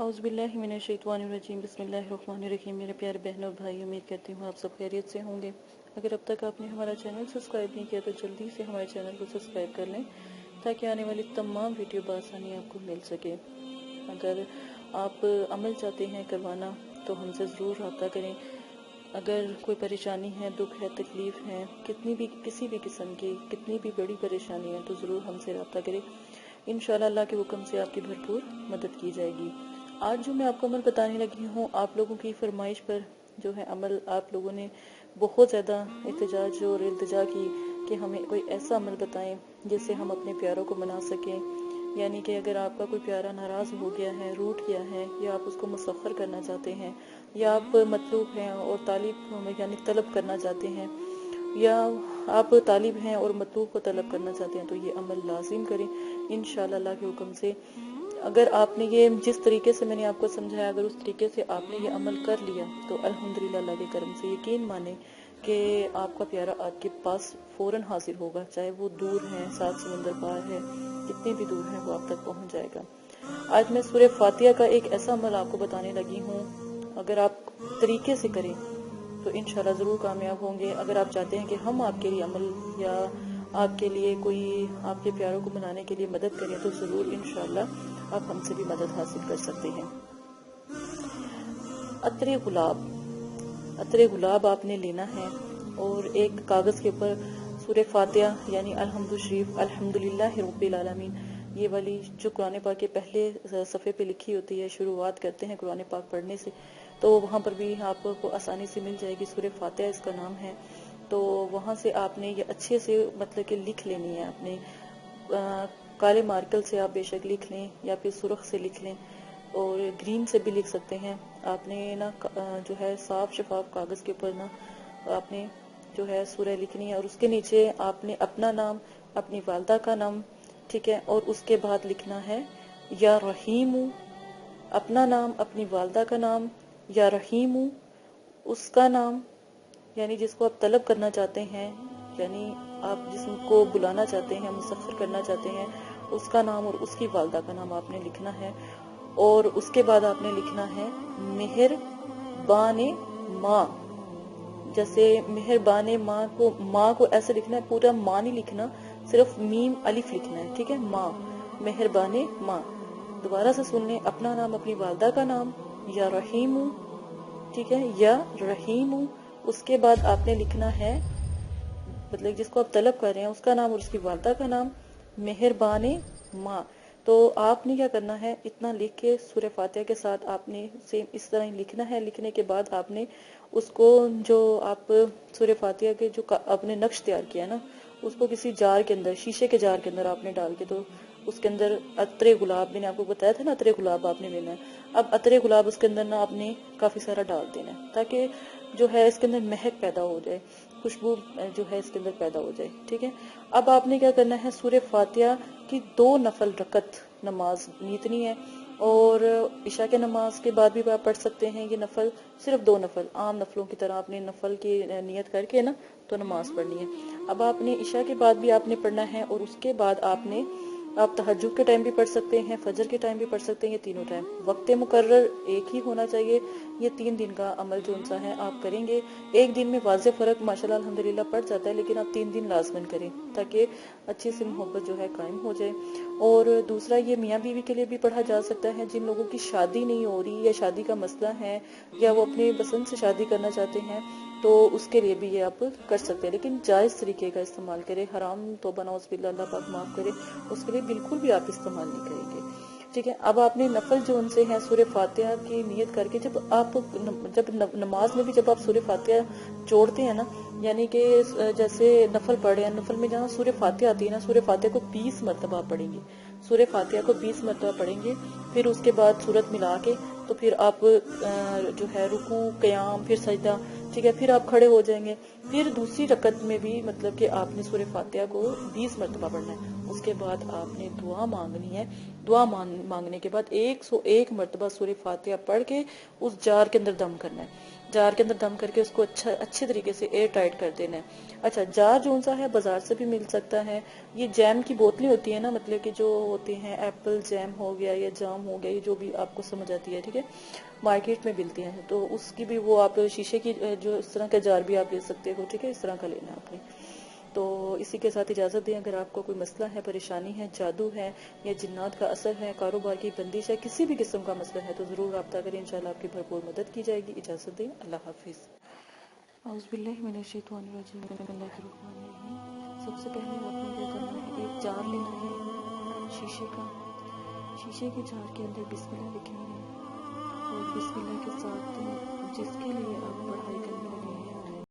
औज़ु बिल्लाहि मिनश्शैतानिर्रजीम बिस्मिल्लाहिर्रहमानिर्रहीम। मेरे प्यारे बहनों और भाई, उम्मीद करती हूँ आप सब खैरियत से होंगे। अगर अब तक आपने हमारा चैनल सब्सक्राइब नहीं किया तो जल्दी से हमारे चैनल को सब्सक्राइब कर लें ताकि आने वाली तमाम वीडियो बआसानी आपको मिल सके। अगर आप अमल चाहते हैं करवाना तो हमसे ज़रूर रब्ता करें। अगर कोई परेशानी है, दुख है, तकलीफ़ है, किसी भी किस्म की कितनी भी बड़ी परेशानी है तो ज़रूर हमसे रब्ता करें। इंशाअल्लाह अल्लाह के हुक्म से आपकी भरपूर मदद की जाएगी। आज जो मैं आपको अमल बताने लगी हूँ, आप लोगों की फरमाइश पर जो है अमल, आप लोगों ने बहुत ज़्यादा एहतजाज और इल्तिजा की कि हमें कोई ऐसा अमल बताएं जिससे हम अपने प्यारों को मना सकें। यानी कि अगर आपका कोई प्यारा नाराज़ हो गया है, रूठ गया है, या आप उसको मुसफ़र करना चाहते हैं, या आप मतलूब हैं और तालिब यानी तलब करना चाहते हैं, या आप तालिब हैं और मतलूब को तलब करना चाहते हैं, तो ये अमल लाजिम करें इंशाअल्लाह अल्लाह के हुक्म से। अगर आपने ये जिस तरीके से मैंने आपको समझाया, अगर उस तरीके से आपने ये अमल कर लिया तो अल्हम्दुलिल्लाह अल्लाह के करम से यकीन माने कि आपका प्यारा आपके पास फ़ौरन हाजिर होगा। चाहे वो दूर है, 7 समंदर पार है, कितने भी दूर है, वो आप तक पहुंच जाएगा। आज मैं सूरह फातिहा का एक ऐसा अमल आपको बताने लगी हूँ, अगर आप तरीके से करें तो इंशाल्लाह ज़रूर कामयाब होंगे। अगर आप चाहते हैं कि हम आपके लिए अमल या आपके लिए कोई आपके प्यारों को मनाने के लिए मदद करें तो ज़रूर इंशाल्लाह आप हमसे भी मदद हासिल कर सकते हैं। अतरे गुलाब आपने लेना है और एक कागज़ के ऊपर सूरह फातिहा यानी अलहम्दु शरीफ अल्हम्दुलिल्लाहि रब्बिल आलमीन, ये वाली जो कुरान पाक के पहले सफ़े पे लिखी होती है, शुरुआत करते हैं कुरान पाक पढ़ने से, तो वहाँ पर भी आपको आसानी से मिल जाएगी। सूरह फातिहा इसका नाम है। तो वहाँ से आपने ये अच्छे से मतलब कि लिख लेनी है। अपने काले मार्कर से आप बेशक लिख लें या फिर सुर्ख से लिख लें और ग्रीन से भी लिख सकते हैं। आपने ना जो है साफ शफाफ कागज़ के ऊपर ना आपने जो है सूरह लिखनी है और उसके नीचे आपने अपना नाम, अपनी वालदा का नाम, ठीक है, और उसके बाद लिखना है या रहीमु, अपना नाम, अपनी वालदा का नाम, या रहीमु उसका नाम, यानी जिसको आप तलब करना चाहते हैं, यानी आप जिसको बुलाना चाहते हैं, मुसफ़र करना चाहते हैं, उसका नाम और उसकी वालदा का नाम आपने लिखना है। और उसके बाद आपने लिखना है मेहरबाने माँ। जैसे मेहरबाने माँ को ऐसे लिखना है, पूरा माँ नहीं लिखना, सिर्फ मीम अलिफ लिखना है, ठीक है, माँ, मेहरबाने माँ। दोबारा से सुन लें, अपना नाम, अपनी वालदा का नाम, या रहीमु, ठीक है, या रहीमु। उसके बाद आपने लिखना है मतलब जिसको आप तलब कर रहे हैं उसका नाम और उसकी वालदा का नाम, मेहरबाने माँ। तो आपने क्या करना है, इतना लिख के सूरह फातिहा के साथ आपने सेम इस तरह ही लिखना है। लिखने के बाद आपने उसको जो आप सूरह फातिहा के जो आपने नक्श तैयार किया ना, उसको किसी जार के अंदर, शीशे के जार के अंदर आपने डाल के, तो उसके अंदर अतरे गुलाब, मैंने आपको बताया था ना अतरे गुलाब आपने लेना है। अब अतरे गुलाब उसके अंदर ना आपने काफी सारा डाल देना है ताकि जो है इसके अंदर महक पैदा हो जाए, खुशबू जो है इसके अंदर पैदा हो जाए, ठीक है। अब आपने क्या करना है, सूरह फातिहा की 2 नफल रकत नमाज नीतनी है और इशा के नमाज के बाद भी आप पढ़ सकते हैं ये नफल, सिर्फ 2 नफल, आम नफलों की तरह आपने नफल की नियत करके ना तो नमाज पढ़नी है। अब आपने इशा के बाद भी आपने पढ़ना है और उसके बाद आप तहज्जुद के टाइम भी पढ़ सकते हैं, फजर के टाइम भी पढ़ सकते हैं, ये तीनों टाइम। वक्त मुकर्रर एक ही होना चाहिए। ये 3 दिन का अमल जो सा है आप करेंगे। एक दिन में वाज़े फ़र्क माशाल्लाह अल्हम्दुलिल्लाह पड़ जाता है, लेकिन आप 3 दिन लाजमन करें ताकि अच्छी सी मोहब्बत जो है कायम हो जाए। और दूसरा, ये मियाँ बीवी के लिए भी पढ़ा जा सकता है। जिन लोगों की शादी नहीं हो रही या शादी का मसला है या वो अपने पसंद से शादी करना चाहते हैं तो उसके लिए भी ये आप कर सकते हैं, लेकिन जायज़ तरीके का इस्तेमाल करें। हराम तौबा नौज़ बिल्लाह, अल्लाह पाक माफ़ करे, उसके लिए बिल्कुल भी आप इस्तेमाल नहीं करेंगे, ठीक है। अब आपने नफल जो उनसे हैं सूरह फातिहा की नियत करके, जब नमाज में भी जब आप सूरह फातिहा जोड़ते हैं ना, यानी कि जैसे नफल पढ़े हैं, नफल में जहाँ सूरह फातिहा आती है ना, सूरह फातिहा को 20 मरतबा पढ़ेंगे, सूरह फातिहा को 20 मरतबा पढ़ेंगे। फिर उसके बाद सूरत मिला के तो फिर आप जो है रुकू, क़याम, फिर सजदा, ठीक है, फिर आप खड़े हो जाएंगे। फिर दूसरी रकत में भी मतलब कि आपने सूरह फातिहा को 20 मरतबा पढ़ना है। उसके बाद आपने दुआ मांगनी है। दुआ मांगने के बाद 101 मरतबा सूरह फातिहा पढ़ के उस जार के अंदर दम करना है। جار کے اندر دم کر کے اس کو اچھے طریقے سے ایئر ٹائٹ کر دینا ہے۔ اچھا جار جون سا ہے بازار سے بھی مل سکتا ہے، یہ جیم کی بوتلیں ہوتی ہیں نا، مطلب کہ جو ہوتے ہیں ایپل جیم ہو گیا یا جام ہو گیا، یہ جو بھی آپ کو سمجھ آتی ہے، ٹھیک ہے، مارکیٹ میں ملتی ہیں، تو اس کی بھی وہ آپ شیشے کی جو اس طرح کا جار بھی آپ لے سکتے ہو، ٹھیک ہے، اس طرح کا لینا آپ نے۔ تو اسی کے ساتھ اجازت دیں، اگر آپ کو کوئی مسئلہ ہے، پریشانی ہے، جادو ہے یا جنات کا اثر ہے، کاروبار کی بندش ہے، کسی بھی قسم کا مسئلہ ہے، تو ضرور رابطہ کریں، انشاءاللہ آپ کی بھرپور مدد کی جائے گی۔ اجازت دیں، اللہ حافظ۔ اعوذ باللہ من الشیطان الرجیم، بسم اللہ الرحمن الرحیم۔ سب سے پہلے آپ نے کیا کرنا ہے، ایک جار لینا ہے شیشے کا، شیشے کے جار کے اندر بسم اللہ لکھنی ہے، اور بسم اللہ کے ساتھ جس کے لیے آپ پڑھائی کرنے لگے